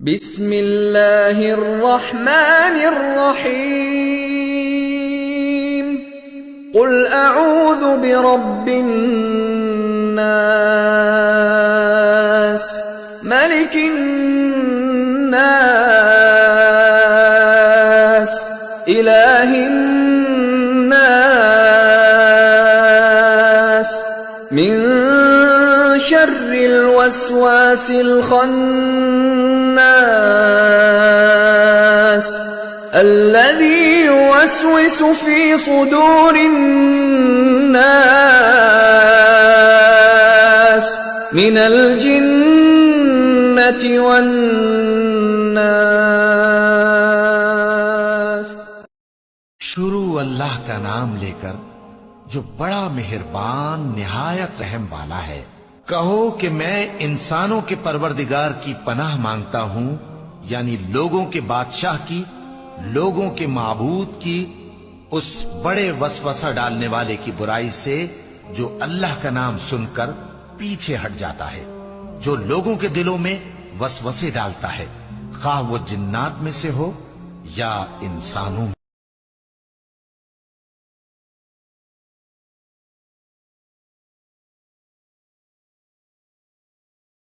बिस्मिल्लाहिर्रहमानिर्रहीम। कुल अऊज़ु बिरब्बिन नास, मलिकिन नास, इलाहिन नास, मिन शर्रिल वस्वासिल खन्नास, अल्लज़ी युवस्विसु फ़ी सुदूरिन नास, मिनल जिन्नति वन नास। शुरू अल्लाह का नाम लेकर जो बड़ा मेहरबान निहायत रहम वाला है। कहो कि मैं इंसानों के परवरदिगार की पनाह मांगता हूं, यानी लोगों के बादशाह की, लोगों के माबूद की, उस बड़े वसवसा डालने वाले की बुराई से जो अल्लाह का नाम सुनकर पीछे हट जाता है, जो लोगों के दिलों में वसवसे डालता है, खा वो जिन्नात में से हो या इंसानों में।